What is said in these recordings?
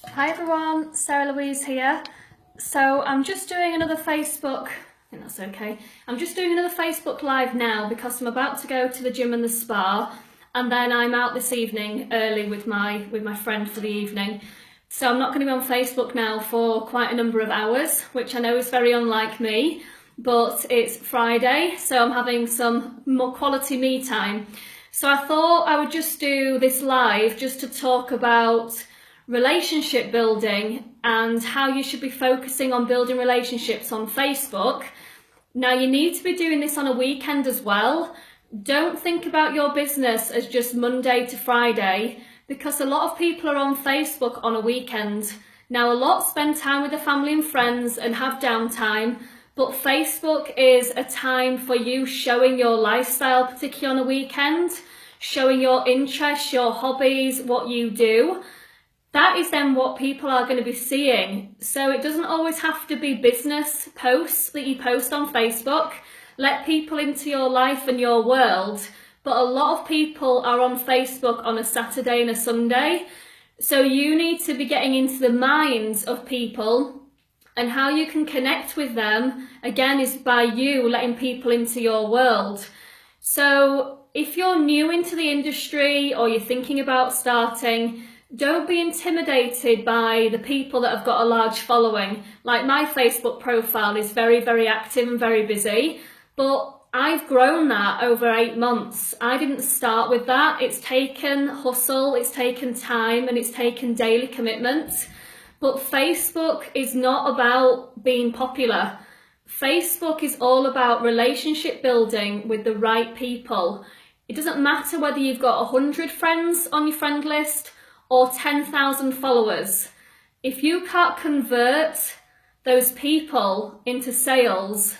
Hi everyone, Sarah Louise here. So I'm just doing another Facebook, I think that's okay. I'm just doing another Facebook Live now because I'm about to go to the gym and the spa, and then I'm out this evening early with my friend for the evening. So I'm not going to be on Facebook now for quite a number of hours, which I know is very unlike me, but it's Friday, so I'm having some more quality me time. So I thought I would just do this live just to talk about relationship building and how you should be focusing on building relationships on Facebook. Now, you need to be doing this on a weekend as well. Don't think about your business as just Monday to Friday, because a lot of people are on Facebook on a weekend. Now, a lot spend time with their family and friends and have downtime, but Facebook is a time for you showing your lifestyle, particularly on a weekend, showing your interests, your hobbies, what you do. That is then what people are going to be seeing. So it doesn't always have to be business posts that you post on Facebook. Let people into your life and your world. But a lot of people are on Facebook on a Saturday and a Sunday. So you need to be getting into the minds of people, and how you can connect with them, again, is by you letting people into your world. So if you're new into the industry or you're thinking about starting, don't be intimidated by the people that have got a large following. Like, my Facebook profile is very, very active and very busy, but I've grown that over 8 months. I didn't start with that. It's taken hustle, it's taken time, and it's taken daily commitment. But Facebook is not about being popular. Facebook is all about relationship building with the right people. It doesn't matter whether you've got 100 friends on your friend list or 10,000 followers. If you can't convert those people into sales,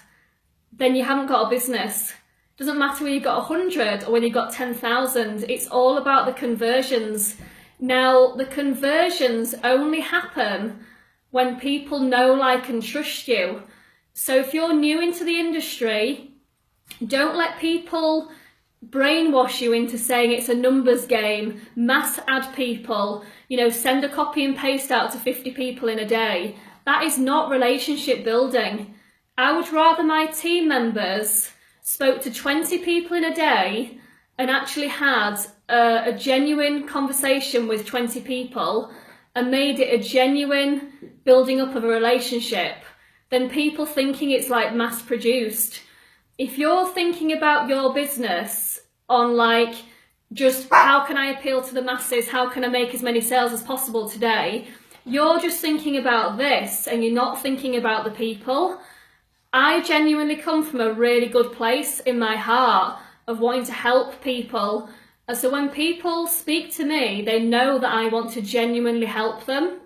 then you haven't got a business. It doesn't matter whether you've got 100 or whether you've got 10,000. It's all about the conversions. Now, the conversions only happen when people know, like, and trust you. So if you're new into the industry, don't let people brainwash you into saying it's a numbers game, mass add people, send a copy and paste out to 50 people in a day. That is not relationship building. I would rather my team members spoke to 20 people in a day and actually had a genuine conversation with 20 people and made it a genuine building up of a relationship than people thinking it's like mass produced. If you're thinking about your business on, like, just how can I appeal to the masses, how can I make as many sales as possible today, you're just thinking about this and you're not thinking about the people. I genuinely come from a really good place in my heart of wanting to help people. And so when people speak to me, they know that I want to genuinely help them.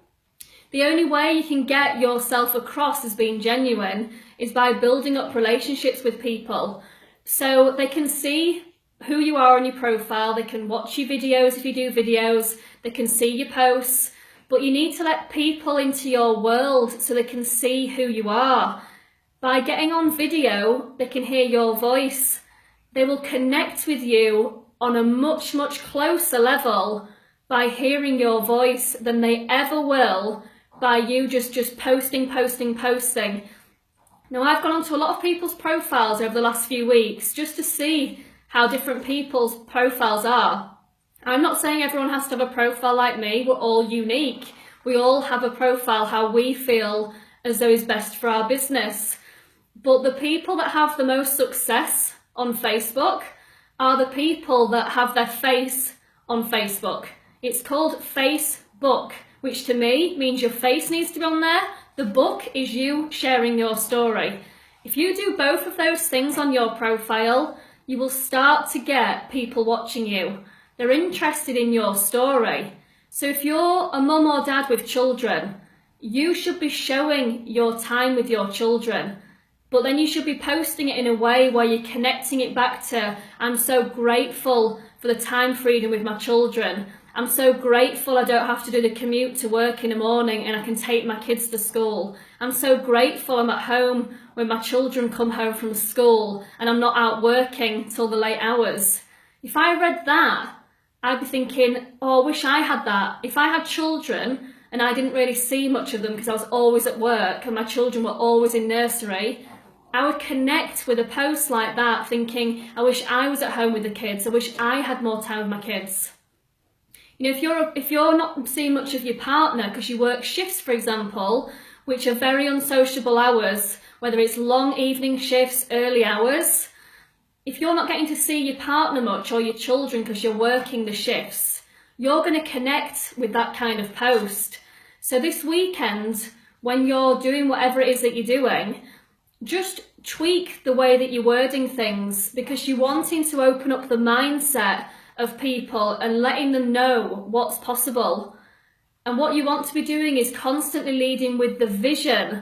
The only way you can get yourself across as being genuine is by building up relationships with people. So they can see who you are on your profile, they can watch your videos if you do videos, they can see your posts, but you need to let people into your world so they can see who you are. By getting on video, they can hear your voice. They will connect with you on a much, much closer level by hearing your voice than they ever will by you just posting. Now, I've gone onto a lot of people's profiles over the last few weeks just to see how different people's profiles are. I'm not saying everyone has to have a profile like me. We're all unique. We all have a profile how we feel as though is best for our business. But the people that have the most success on Facebook are the people that have their face on Facebook. It's called Facebook, which to me means your face needs to be on there. The book is you sharing your story. If you do both of those things on your profile, you will start to get people watching you. They're interested in your story. So if you're a mum or dad with children, you should be showing your time with your children. But then you should be posting it in a way where you're connecting it back to, I'm so grateful for the time freedom with my children. I'm so grateful I don't have to do the commute to work in the morning and I can take my kids to school. I'm so grateful I'm at home when my children come home from school and I'm not out working till the late hours. If I read that, I'd be thinking, oh, I wish I had that. If I had children and I didn't really see much of them because I was always at work and my children were always in nursery, I would connect with a post like that thinking, I wish I was at home with the kids, I wish I had more time with my kids. You know, if you're not seeing much of your partner because you work shifts, for example, which are very unsociable hours, whether it's long evening shifts, early hours, if you're not getting to see your partner much or your children because you're working the shifts, you're going to connect with that kind of post. So this weekend, when you're doing whatever it is that you're doing, just tweak the way that you're wording things, because you're wanting to open up the mindset of people and letting them know what's possible. And what you want to be doing is constantly leading with the vision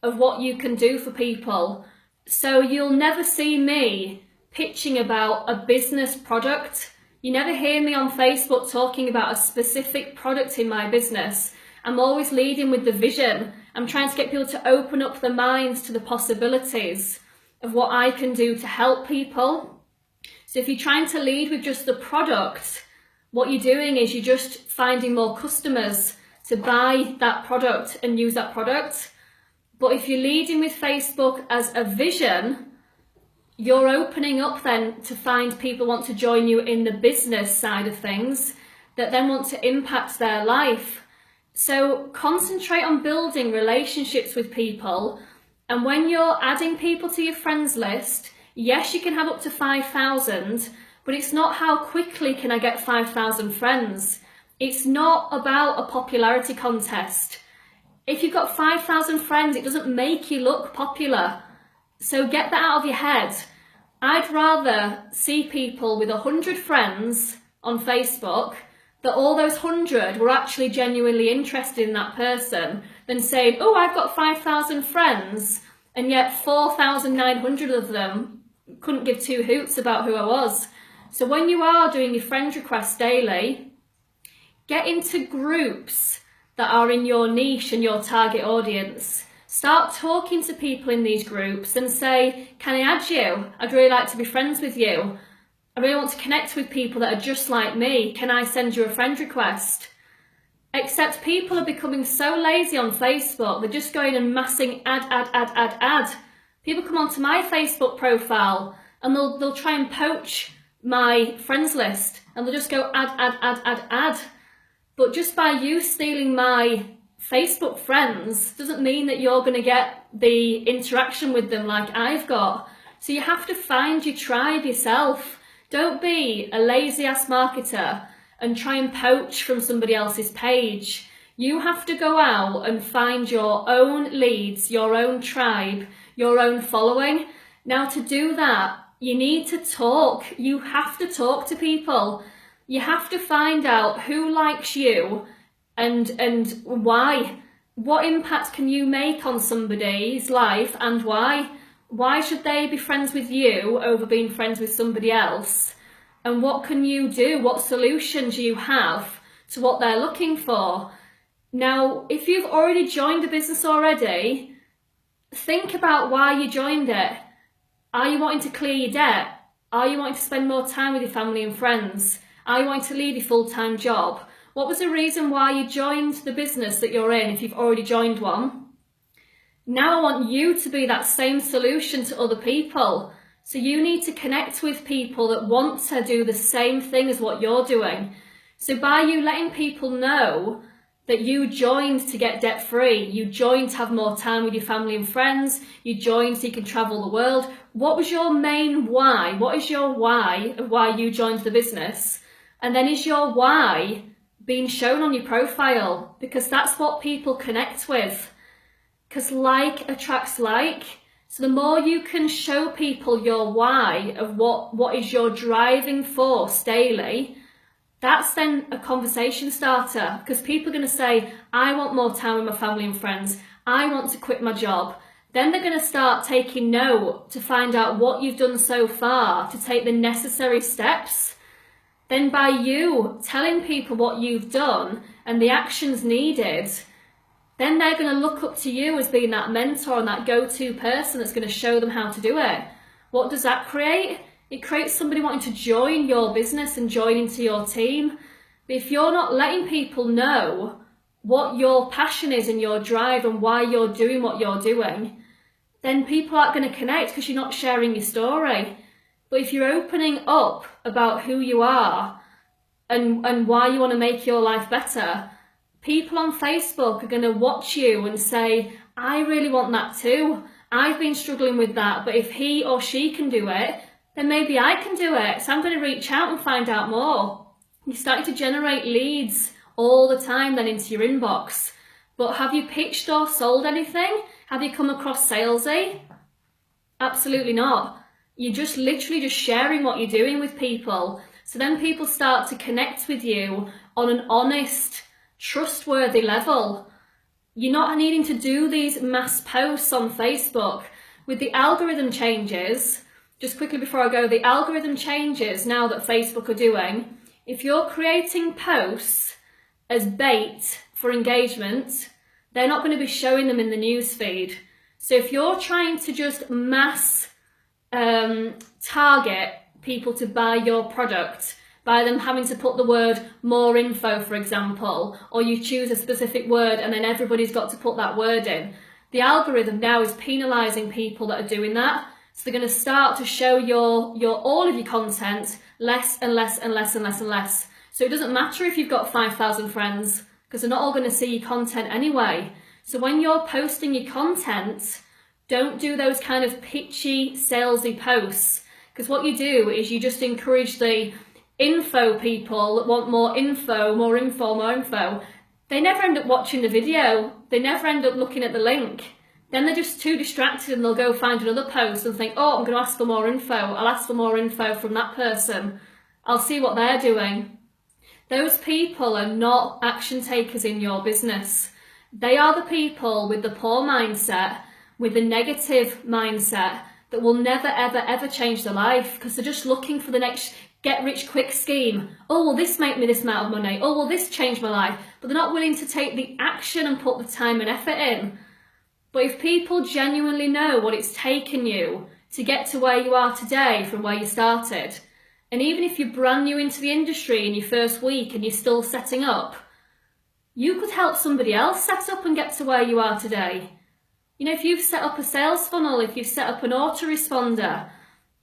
of what you can do for people. So you'll never see me pitching about a business product. You never hear me on Facebook talking about a specific product in my business. I'm always leading with the vision. I'm trying to get people to open up their minds to the possibilities of what I can do to help people. So if you're trying to lead with just the product, what you're doing is you're just finding more customers to buy that product and use that product. But if you're leading with Facebook as a vision, you're opening up then to find people want to join you in the business side of things that then want to impact their life. So concentrate on building relationships with people. And when you're adding people to your friends list, yes, you can have up to 5,000, but it's not how quickly can I get 5,000 friends. It's not about a popularity contest. If you've got 5,000 friends, it doesn't make you look popular. So get that out of your head. I'd rather see people with 100 friends on Facebook, that all those 100 were actually genuinely interested in that person, than saying, oh, I've got 5,000 friends, and yet 4,900 of them couldn't give two hoots about who I was. So when you are doing your friend requests daily, get into groups that are in your niche and your target audience. Start talking to people in these groups and say, can I add you? I'd really like to be friends with you. I really want to connect with people that are just like me. Can I send you a friend request? Except people are becoming so lazy on Facebook, they're just going and massing add. People come onto my Facebook profile and they'll try and poach my friends list and they'll just go add. But just by you stealing my Facebook friends doesn't mean that you're going to get the interaction with them like I've got. So you have to find your tribe yourself. Don't be a lazy ass marketer and try and poach from somebody else's page. You have to go out and find your own leads, your own tribe, your own following. Now to do that, you need to talk. You have to talk to people. You have to find out who likes you and why. What impact can you make on somebody's life and why? Why should they be friends with you over being friends with somebody else? And what can you do? What solutions do you have to what they're looking for? Now, if you've already joined a business already, think about why you joined it. Are you wanting to clear your debt? Are you wanting to spend more time with your family and friends? Are you wanting to leave your full-time job? What was the reason why you joined the business that you're in if you've already joined one? Now I want you to be that same solution to other people. So you need to connect with people that want to do the same thing as what you're doing. So by you letting people know that you joined to get debt free, you joined to have more time with your family and friends, you joined so you can travel the world. What was your main why? What is your why of why you joined the business? And then is your why being shown on your profile? Because that's what people connect with. Because like attracts like. So the more you can show people your why of what is your driving force daily, that's then a conversation starter, because people are going to say, I want more time with my family and friends. I want to quit my job. Then they're going to start taking note to find out what you've done so far to take the necessary steps. Then by you telling people what you've done and the actions needed, then they're going to look up to you as being that mentor and that go-to person that's going to show them how to do it. What does that create? It creates somebody wanting to join your business and join into your team. But if you're not letting people know what your passion is and your drive and why you're doing what you're doing, then people aren't going to connect because you're not sharing your story. But if you're opening up about who you are and why you want to make your life better, people on Facebook are going to watch you and say, I really want that too. I've been struggling with that, but if he or she can do it, then maybe I can do it. So I'm going to reach out and find out more. You're starting to generate leads all the time then into your inbox. But have you pitched or sold anything? Have you come across salesy? Absolutely not. You're just literally just sharing what you're doing with people. So then people start to connect with you on an honest, trustworthy level. You're not needing to do these mass posts on Facebook. With the algorithm changes, just quickly before I go, the algorithm changes now that Facebook are doing. If you're creating posts as bait for engagement, they're not going to be showing them in the newsfeed. So if you're trying to just mass target people to buy your product by them having to put the word more info, for example, or you choose a specific word and then everybody's got to put that word in, the algorithm now is penalising people that are doing that. So they're going to start to show your all of your content less and less and less and less and less. So it doesn't matter if you've got 5,000 friends because they're not all going to see your content anyway. So when you're posting your content, don't do those kind of pitchy, salesy posts, because what you do is you just encourage the info people that want more info, more info, more info. They never end up watching the video. They never end up looking at the link. Then they're just too distracted and they'll go find another post and think, oh, I'm going to ask for more info. I'll ask for more info from that person. I'll see what they're doing. Those people are not action takers in your business. They are the people with the poor mindset, with the negative mindset that will never, ever, ever change their life because they're just looking for the next get-rich-quick scheme. Oh, will this make me this amount of money? Oh, will this change my life? But they're not willing to take the action and put the time and effort in. But if people genuinely know what it's taken you to get to where you are today from where you started, and even if you're brand new into the industry in your first week and you're still setting up, you could help somebody else set up and get to where you are today. You know, if you've set up a sales funnel, if you've set up an autoresponder,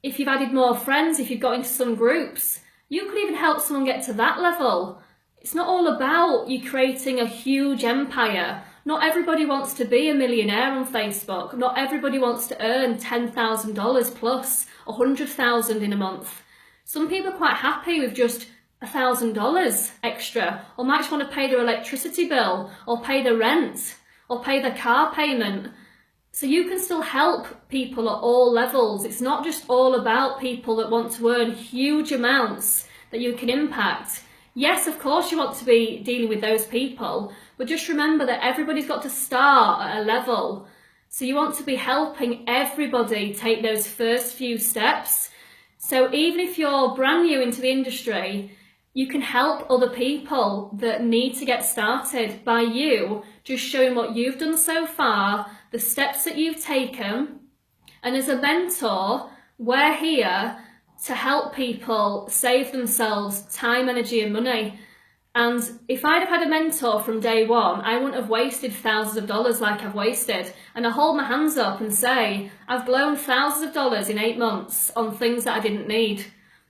if you've added more friends, if you've got into some groups, you could even help someone get to that level. It's not all about you creating a huge empire. Not everybody wants to be a millionaire on Facebook. Not everybody wants to earn $10,000 plus $100,000 in a month. Some people are quite happy with just $1,000 extra, or might just want to pay their electricity bill, or pay their rent, or pay their car payment. So you can still help people at all levels. It's not just all about people that want to earn huge amounts that you can impact. Yes, of course you want to be dealing with those people, but just remember that everybody's got to start at a level. So you want to be helping everybody take those first few steps. So even if you're brand new into the industry, you can help other people that need to get started by you just showing what you've done so far, the steps that you've taken. And as a mentor, we're here to help people save themselves time, energy and money. And if I'd have had a mentor from day one, I wouldn't have wasted thousands of dollars like I've wasted. And I hold my hands up and say, I've blown thousands of dollars in 8 months on things that I didn't need.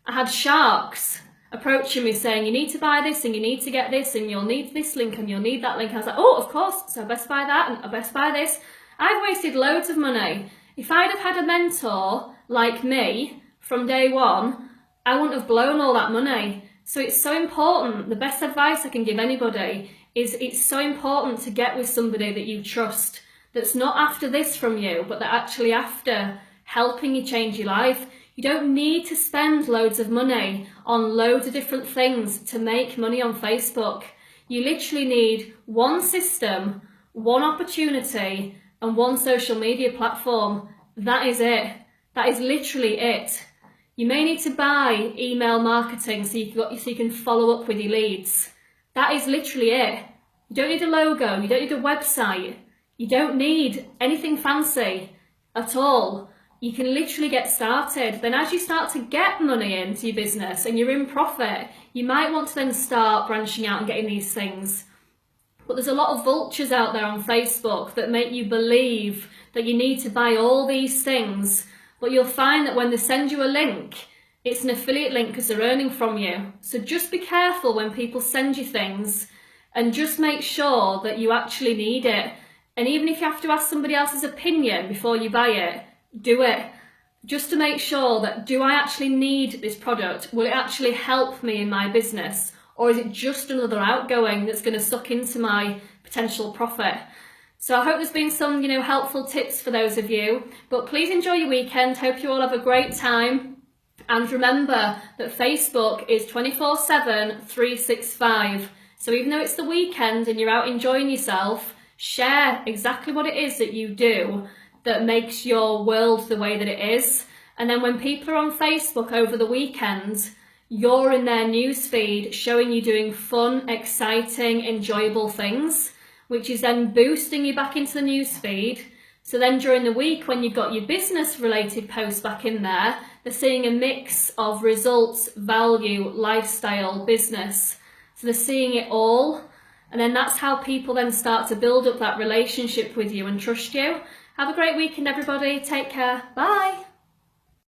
I had sharks approaching me saying, you need to buy this and you need to get this and you'll need this link and you'll need that link. I was like, oh, of course, so I best buy that and I best buy this. I've wasted loads of money. If I'd have had a mentor like me from day one, I wouldn't have blown all that money. So it's so important. The best advice I can give anybody is it's so important to get with somebody that you trust, that's not after this from you, but that actually after helping you change your life. You don't need to spend loads of money on loads of different things to make money on Facebook. You literally need one system, one opportunity, and one social media platform. That is it. That is literally it. You may need to buy email marketing so you can follow up with your leads. That is literally it. You don't need a logo, you don't need a website, you don't need anything fancy at all. You can literally get started. Then as you start to get money into your business and you're in profit, you might want to then start branching out and getting these things. But there's a lot of vultures out there on Facebook that make you believe that you need to buy all these things, but you'll find that when they send you a link, it's an affiliate link because they're earning from you. So just be careful when people send you things, and just make sure that you actually need it. And even if you have to ask somebody else's opinion before you buy it, do it. Just to make sure that, do I actually need this product? Will it actually help me in my business? Or is it just another outgoing that's going to suck into my potential profit? So I hope there's been some, helpful tips for those of you. But please enjoy your weekend. Hope you all have a great time. And remember that Facebook is 24/7, 365. So even though it's the weekend and you're out enjoying yourself, share exactly what it is that you do that makes your world the way that it is. And then when people are on Facebook over the weekend, you're in their newsfeed showing you doing fun, exciting, enjoyable things, which is then boosting you back into the newsfeed. So then during the week, when you've got your business related posts back in there, they're seeing a mix of results, value, lifestyle, business. So they're seeing it all. And then that's how people then start to build up that relationship with you and trust you. Have a great weekend, everybody. Take care. Bye.